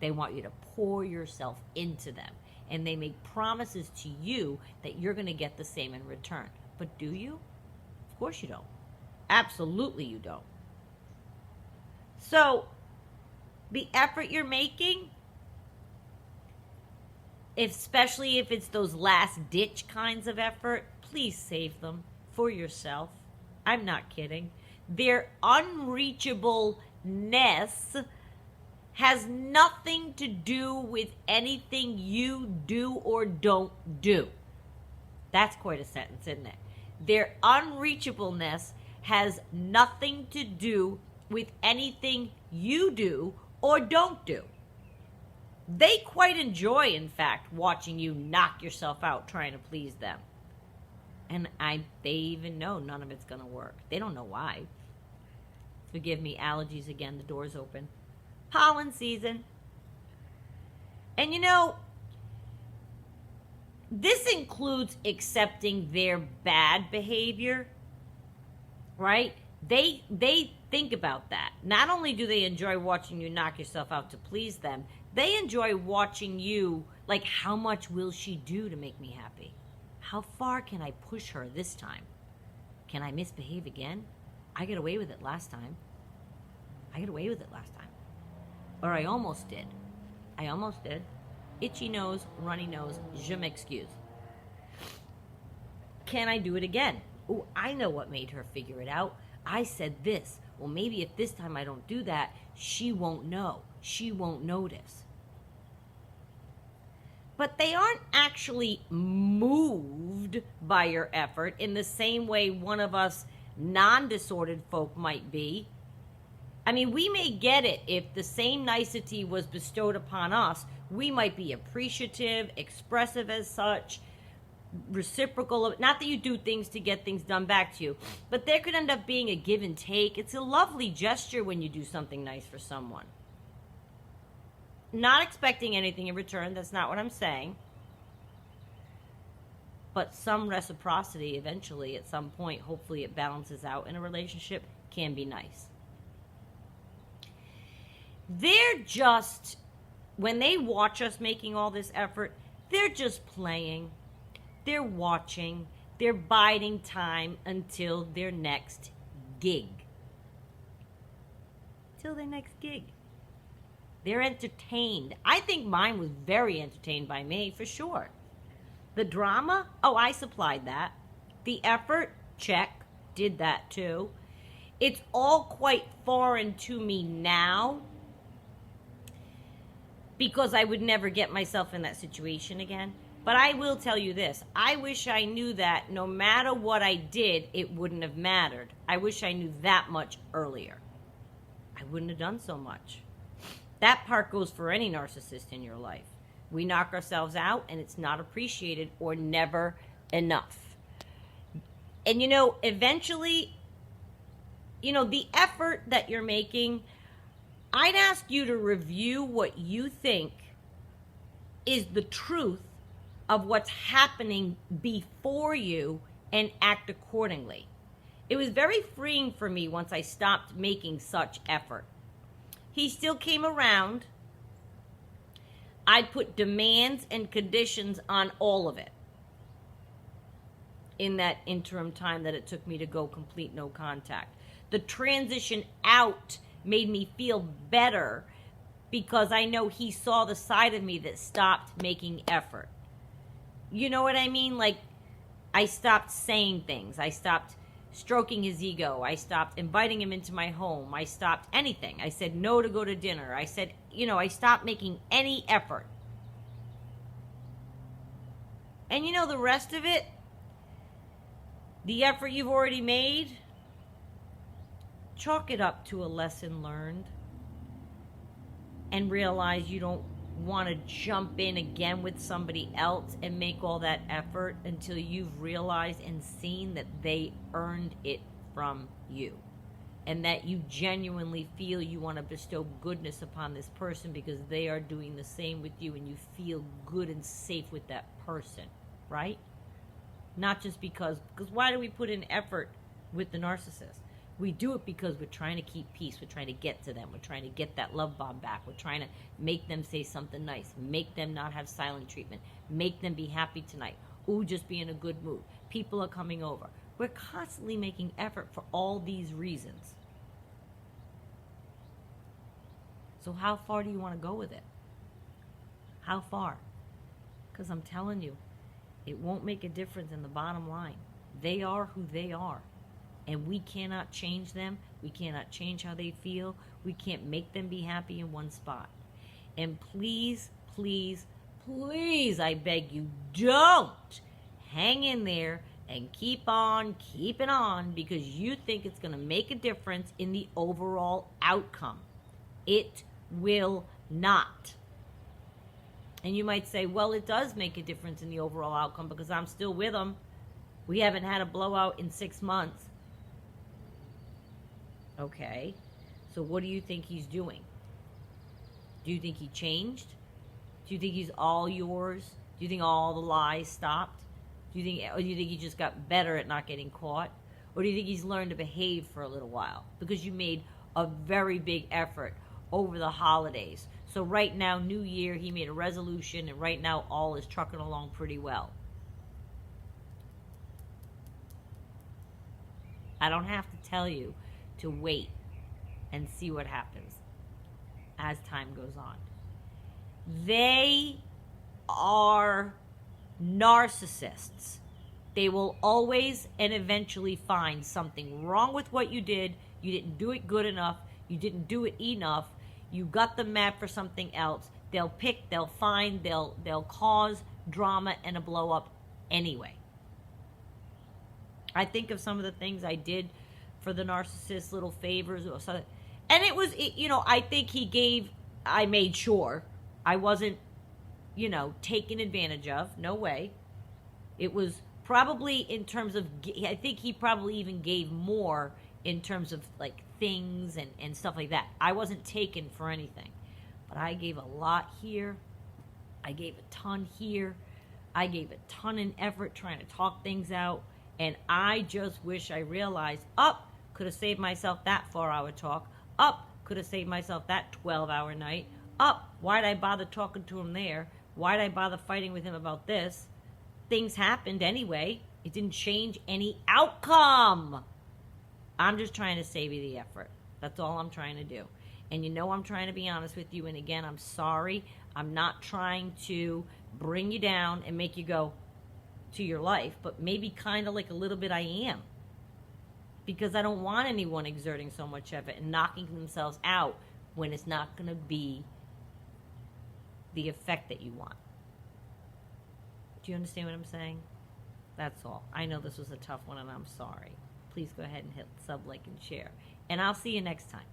They want you to pour yourself into them. And they make promises to you that you're going to get the same in return. But do you? Of course you don't. Absolutely you don't. So, the effort you're making, especially if it's those last ditch kinds of effort, please save them for yourself. I'm not kidding. Their unreachableness has nothing to do with anything you do or don't do. That's quite a sentence, isn't it? Their unreachableness has nothing to do with anything you do or don't do. They quite enjoy, in fact, watching you knock yourself out trying to please them. And they even know none of it's going to work. They don't know why. Forgive me, allergies again, the door's open. Pollen season. And you know, this includes accepting their bad behavior, right? They think about that. Not only do they enjoy watching you knock yourself out to please them, they enjoy watching you, like, how much will she do to make me happy? How far can I push her this time? Can I misbehave again? I got away with it last time. Or I almost did. Itchy nose, runny nose, je m'excuse. Can I do it again? Oh, I know what made her figure it out. I said this. Well, maybe if this time I don't do that, she won't know. She won't notice. But they aren't actually moved by your effort in the same way one of us non-disordered folk might be. I mean, we may get it if the same nicety was bestowed upon us. We might be appreciative, expressive as such, reciprocal. Not that you do things to get things done back to you, but there could end up being a give and take. It's a lovely gesture when you do something nice for someone. Not expecting anything in return, that's not what I'm saying. But some reciprocity eventually, at some point, hopefully it balances out in a relationship, can be nice. They're just, when they watch us making all this effort, they're just playing. They're watching. They're biding time until their next gig. They're entertained. I think mine was very entertained by me, for sure. The drama? Oh, I supplied that. The effort? Check. Did that too. It's all quite foreign to me now because I would never get myself in that situation again. But I will tell you this. I wish I knew that no matter what I did, it wouldn't have mattered. I wish I knew that much earlier. I wouldn't have done so much. That part goes for any narcissist in your life. We knock ourselves out and it's not appreciated or never enough. And you know, eventually, you know, the effort that you're making, I'd ask you to review what you think is the truth of what's happening before you and act accordingly. It was very freeing for me once I stopped making such effort. He still came around. I'd put demands and conditions on all of it in that interim time that it took me to go complete no contact. The transition out made me feel better because I know he saw the side of me that stopped making effort. You know what I mean? Like, I stopped saying things. I stopped stroking his ego. I stopped inviting him into my home. I stopped anything. I said no to go to dinner. I said, you know, I stopped making any effort. And you know, the rest of it, the effort you've already made, chalk it up to a lesson learned and realize you don't want to jump in again with somebody else and make all that effort until you've realized and seen that they earned it from you and that you genuinely feel you want to bestow goodness upon this person because they are doing the same with you and you feel good and safe with that person, right? Not just because why do we put in effort with the narcissist? We do it because we're trying to keep peace. We're trying to get to them. We're trying to get that love bomb back. We're trying to make them say something nice. Make them not have silent treatment. Make them be happy tonight. Ooh, just be in a good mood. People are coming over. We're constantly making effort for all these reasons. So how far do you want to go with it? How far? Because I'm telling you, it won't make a difference in the bottom line. They are who they are. And we cannot change them. We cannot change how they feel. We can't make them be happy in one spot. And please, please, please, I beg you, don't hang in there and keep on keeping on because you think it's going to make a difference in the overall outcome. It will not. And you might say, well, it does make a difference in the overall outcome because I'm still with him. We haven't had a blowout in 6 months. Okay, so what do you think he's doing? Do you think he changed? Do you think he's all yours? Do you think all the lies stopped? Or do you think he just got better at not getting caught? Or do you think he's learned to behave for a little while? Because you made a very big effort over the holidays. So right now, New Year, he made a resolution, and right now all is trucking along pretty well. I don't have to tell you to wait and see what happens as time goes on. They are narcissists. They will always and eventually find something wrong with what you did. You didn't do it good enough. You didn't do it enough. You got them mad for something else. They'll pick, they'll find, they'll cause drama and a blow up anyway. I think of some of the things I did for the narcissist, little favors or something. And it was, I think I made sure I wasn't, taken advantage of. No way. It was probably in terms of, I think he probably even gave more in terms of like things and stuff like that. I wasn't taken for anything. But I gave a lot here. I gave a ton here. I gave a ton in effort trying to talk things out. And I just wish I realized, could have saved myself that 4-hour talk. Could have saved myself that 12-hour night. Why'd I bother talking to him there? Why'd I bother fighting with him about this? Things happened anyway. It didn't change any outcome. I'm just trying to save you the effort. That's all I'm trying to do. And I'm trying to be honest with you. And again, I'm sorry. I'm not trying to bring you down and make you go to your life, but maybe kind of like a little bit I am. Because I don't want anyone exerting so much effort and knocking themselves out when it's not going to be the effect that you want. Do you understand what I'm saying? That's all. I know this was a tough one and I'm sorry. Please go ahead and hit sub, like, and share. And I'll see you next time.